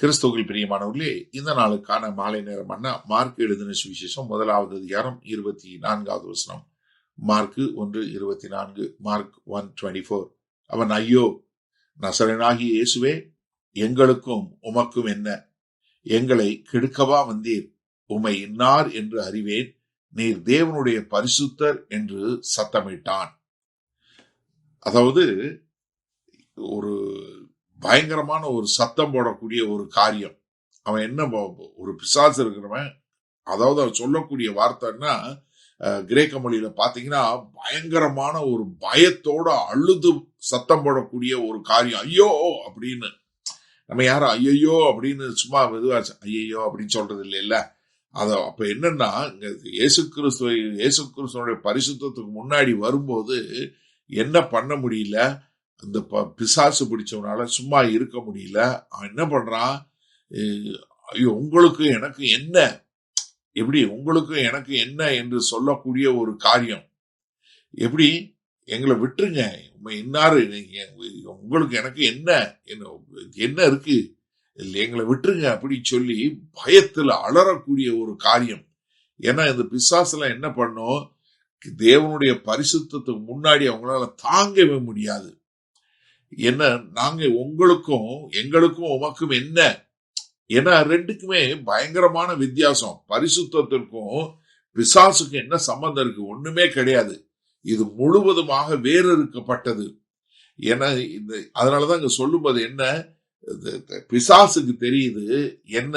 கிறிஸ்துவில் பிரியமானவர்களே, இந்த நாளுக்கான மாலை நேரம் அண்ணா மார்க் எழுதின சுவிசேஷம் 1வது அதிகாரம் 24வது வசனம். மார்க் 1:24. மார்க் 1:24. அவன், ஐயோ, நசரேயனாகிய இயேசுவே, எங்களுக்கும் உமக்கும் என்ன? எங்களை கெடுக்கவா வந்தீர்? உம்மை இன்னார் என்று அறிவேன். நீர் தேவனுடைய பரிசுத்தர் என்று சத்தமிட்டான். அதாவது ஒரு பயங்கரமான ஒரு சத்தம் போடக்கூடிய ஒரு காரியம். அவன் என்ன, ஒரு பிசாசு இருக்கிறவன். அதாவது அவன் சொல்லக்கூடிய வார்த்தைன்னா கிரேக்க மொழியில பாத்தீங்கன்னா பயங்கரமான ஒரு பயத்தோட அழுது சத்தம் போடக்கூடிய ஒரு காரியம். ஐயோ அப்படின்னு. நம்ம யாரும் ஐயோ அப்படின்னு சும்மா மெதுவாச்சு ஐயோ அப்படின்னு சொல்றது இல்லைல்ல. அப்ப என்னன்னா, இயேசு கிறிஸ்துவனுடைய பரிசுத்தத்துக்கு முன்னாடி வரும்போது என்ன பண்ண முடியல, இந்த பிசாசு பிடிச்சவனால சும்மா இருக்க முடியல. அவன் என்ன பண்றான், ஐயோ உங்களுக்கு எனக்கு என்ன, எப்படி உங்களுக்கு எனக்கு என்ன என்று சொல்லக்கூடிய ஒரு காரியம். எப்படி, எங்களை விட்டுருங்க, இன்னாரு, உங்களுக்கு எனக்கு என்ன என்ன இருக்கு, எங்களை விட்டுருங்க அப்படின்னு சொல்லி பயத்துல அலறக்கூடிய ஒரு காரியம். ஏன்னா இந்த பிசாசுல என்ன பண்ணும், தேவனுடைய பரிசுத்தத்துக்கு முன்னாடி அவங்களால தாங்கவே முடியாது. என்ன, நாங்க எங்களுக்கும் உமக்கும் என்ன? ஏன்னா ரெண்டுக்குமே பயங்கரமான வித்தியாசம். பரிசுத்தத்திற்கும் பிசாசுக்கும் என்ன சம்பந்தம் இருக்கு? ஒண்ணுமே கிடையாது. இது முழுவதுமாக வேறறுக்கப்பட்டது. ஏன்னா அதனாலதான் இங்க சொல்லும்போது என்ன, பிசாசுக்கு தெரியுது என்ன,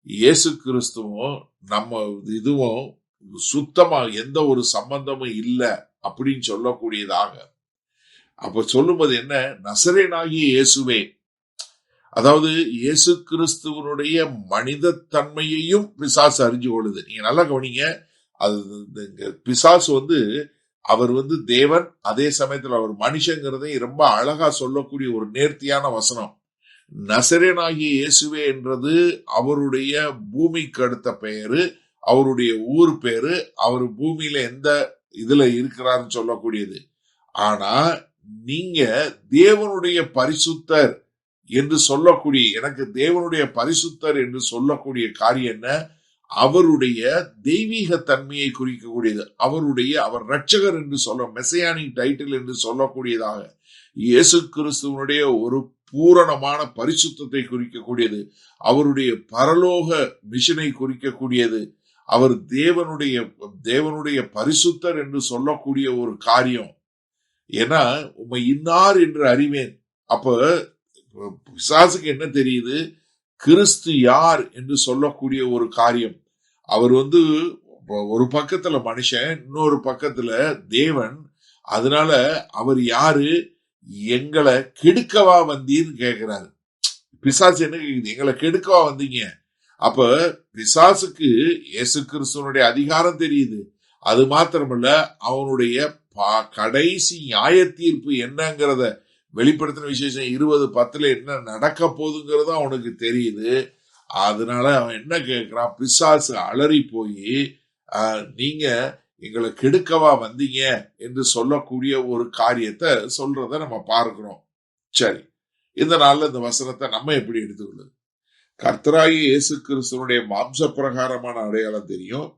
இயேசு கிறிஸ்துவும் நம்ம இதுவும் சுத்தமா எந்த ஒரு சம்பந்தமும் இல்லை அப்படின்னு சொல்லக்கூடியதாக. அப்ப சொல்லும்போது என்ன, நசரேயனாகிய இயேசுவே, அதாவது இயேசு கிறிஸ்துவனுடைய மனித தன்மையையும் பிசாசு அறிஞ்சு கொள்ளுது. நீங்க நல்லா கவனிங்க. அது பிசாசு அவர் தேவன், அதே சமயத்துல அவர் மனுஷங்கிறதை ரொம்ப அழகா சொல்லக்கூடிய ஒரு நேர்த்தியான வசனம். நசரேயனாகிய இயேசுவே என்றது அவருடைய பூமிக்கு அடுத்த பெயரு, அவருடைய ஊர் பேரு, அவர் பூமியில எந்த இதுல இருக்கிறாருன்னு சொல்லக்கூடியது. ஆனா நீங்க தேவனுடைய பரிசுத்தர் என்று சொல்லக்கூடிய, எனக்கு தேவனுடைய பரிசுத்தர் என்று சொல்லக்கூடிய காரியம் என்ன, அவருடைய தெய்வீக தன்மையை குறிக்கக்கூடியது. அவர் ரட்சகர் என்று சொல்ல, மெசியானிக் டைட்டில் என்று சொல்லக்கூடியதாக இயேசு கிறிஸ்துவனுடைய ஒரு பூரணமான பரிசுத்தத்தை குறிக்கக்கூடியது. அவருடைய பரலோக மிஷனை குறிக்கக்கூடியது. அவர் தேவனுடைய பரிசுத்தர் என்று சொல்லக்கூடிய ஒரு காரியம். ஏன்னா உம்மை இன்னார் என்று அறிவேன். அப்ப பிசாசுக்கு என்ன தெரியுது, கிறிஸ்து யார் என்று சொல்லக்கூடிய ஒரு காரியம். அவர் ஒரு பக்கத்துல மனுஷன், இன்னொரு பக்கத்துல தேவன். அதனால அவர் யாரு, எங்களை கெடுக்கவா வந்தீர்னு கேட்கிறாரு. பிசாசு என்ன கேக்குது, எங்களை கெடுக்கவா வந்தீங்க. அப்ப பிசாசுக்கு இயேசு கிறிஸ்துவனுடைய அதிகாரம் தெரியுது. அது மாத்திரமல்ல, அவனுடைய கடைசி நியாய தீர்ப்பு என்னங்கிறத வெளிப்படுத்தின விசேஷம் 20:10 என்ன நடக்க போகுதுங்கிறது அவனுக்கு தெரியுது. அதனால அவன் என்ன கேட்கிறான், பிசாசு அலறி போய் நீங்க எங்களை கெடுக்கவா வந்தீங்க என்று சொல்லக்கூடிய ஒரு காரியத்தை சொல்றத நம்ம பார்க்கிறோம். சரி, இந்த நாள்ல இந்த வசனத்தை நம்ம எப்படி எடுத்துக்கொள்ளுது? கர்த்தராகிய இயேசு கிறிஸ்துவனுடைய மாம்ச பிரகாரமான அடையாளம் தெரியும்,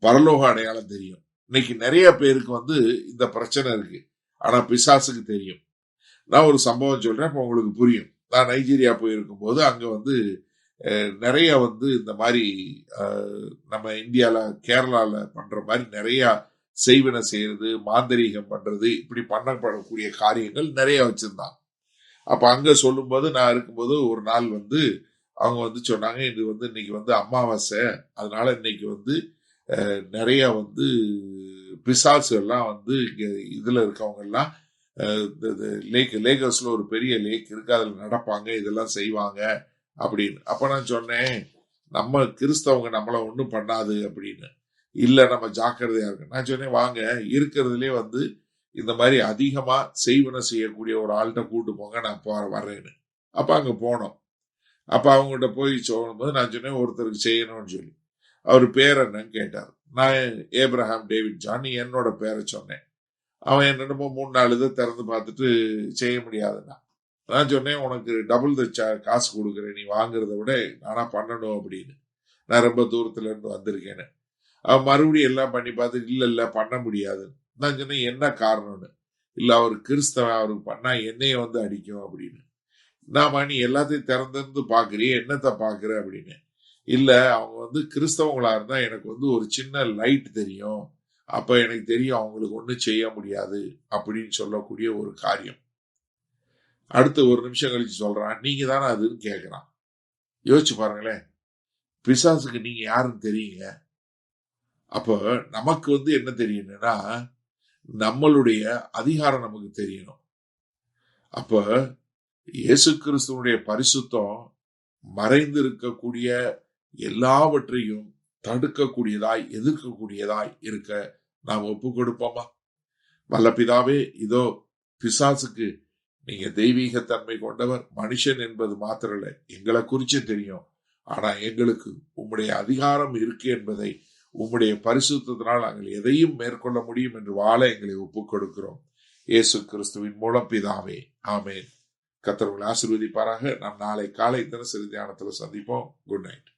பரலோக அடையாளம் தெரியும். இன்னைக்கு நிறைய பேருக்கு இந்த பிரச்சனை இருக்கு. ஆனா பிசாசுக்கு தெரியும். நான் ஒரு சம்பவம் சொல்றேன், அப்ப உங்களுக்கு புரியும். நான் நைஜீரியா போயிருக்கும் போது அங்க நிறைய இந்த மாதிரி நம்ம இந்தியால கேரளால பண்ற மாதிரி நிறைய செய்வினை செய்யறது, மாந்திரீகம் பண்றது, இப்படி பண்ணப்படக்கூடிய காரியங்கள் நிறைய வச்சிருந்தாங்க. அப்ப அங்க சொல்லும் போது, நான் இருக்கும்போது ஒரு நாள் அவங்க சொன்னாங்க, இது இன்னைக்கு அமாவாசை, அதனால இன்னைக்கு நிறைய பிசாசு எல்லாம் இங்க இதுல இருக்கவங்க எல்லாம் லேகஸ்ல ஒரு பெரிய லேக் இருக்கு, அதுல நடப்பாங்க, இதெல்லாம் செய்வாங்க அப்படின்னு. அப்ப நான் சொன்னேன், நம்ம கிறிஸ்தவங்க நம்மள ஒண்ணும் பண்ணாது அப்படின்னு. இல்ல, நம்ம ஜாக்கிரதையா இருக்கு. நான் சொன்னேன், வாங்க, இருக்கிறதுலே இந்த மாதிரி அதிகமா செய்வன செய்யக்கூடிய ஒரு ஆள்கிட்ட கூட்டு போங்க, நான் வர்றேன்னு. அப்ப அங்க போனோம். அப்ப அவங்ககிட்ட போய் சொல்லும்போது நான் சொன்னேன், ஒருத்தருக்கு செய்யணும்னு சொல்லி. அவர் பேர் என்னன்னு கேட்டார். நான் ஏப்ரஹாம் டேவிட் ஜான் என்னோட பேரை சொன்னேன். அவன் என்னென்னமோ 3-4 இதை திறந்து பார்த்துட்டு செய்ய முடியாதுன்னா. நான் சொன்னேன், உனக்கு டபுள் த காசு கொடுக்குறேன், நீ வாங்குறத விட நானா பண்ணணும் அப்படின்னு. நான் ரொம்ப தூரத்துல இருந்து வந்திருக்கேன்னு. அவன் மறுபடியும் எல்லாம் பண்ணி பார்த்து இல்ல பண்ண முடியாது. நான் சொன்னேன், என்ன காரணம்னு. இல்ல அவர் கிறிஸ்தவன், அவருக்கு பண்ணா என்னைய வந்து அடிக்கும் அப்படின்னு. நாம நீ எல்லாத்தையும் திறந்திருந்து பாக்குறிய, என்னத்தை பாக்குற அப்படின்னு. இல்ல அவங்க வந்து கிறிஸ்தவங்களா இருந்தா எனக்கு வந்து ஒரு சின்ன லைட் தெரியும், அப்ப எனக்கு தெரியும் அவங்களுக்கு ஒண்ணும் செய்ய முடியாது அப்படின்னு சொல்லக்கூடிய ஒரு காரியம். அடுத்து ஒரு நிமிஷம் கழிச்சு சொல்றான், நீங்க தானே அதுன்னு கேட்கிறான். யோசிச்சு பாருங்களேன், பிசாசுக்கு நீங்க யாருன்னு தெரியுங்க. அப்ப நமக்கு வந்து என்ன தெரியணும்னா, நம்மளுடைய அதிகாரம் நமக்கு தெரியணும். அப்ப இயேசு கிறிஸ்துவனுடைய பரிசுத்தம் மறைந்து இருக்கக்கூடிய எல்லாவற்றையும் தடுக்கக்கூடியதாய், எதிர்க்கக்கூடியதாய் இருக்க நாம் ஒப்பு கொடுப்போமா? வல்ல பிதாவே, இதோ பிசாசுக்கு நீங்க தெய்வீக தன்மை கொண்டவர், மனுஷன் என்பது மாத்திரல்ல, எங்களை குறிச்சு தெரியும். ஆனா எங்களுக்கு உம்முடைய அதிகாரம் இருக்கு என்பதை, உம்முடைய பரிசுத்தத்தினால் நாங்கள் எதையும் மேற்கொள்ள முடியும் என்று வாழ எங்களை ஒப்புக் கொடுக்கிறோம். இயேசு கிறிஸ்துவின் மூலம் பிதாவே, ஆமேன். கர்த்தர் உங்களை ஆசீர்வதிப்பாராக. நாம் நாளை காலை தினசரி தியானத்துல சந்திப்போம். Good night.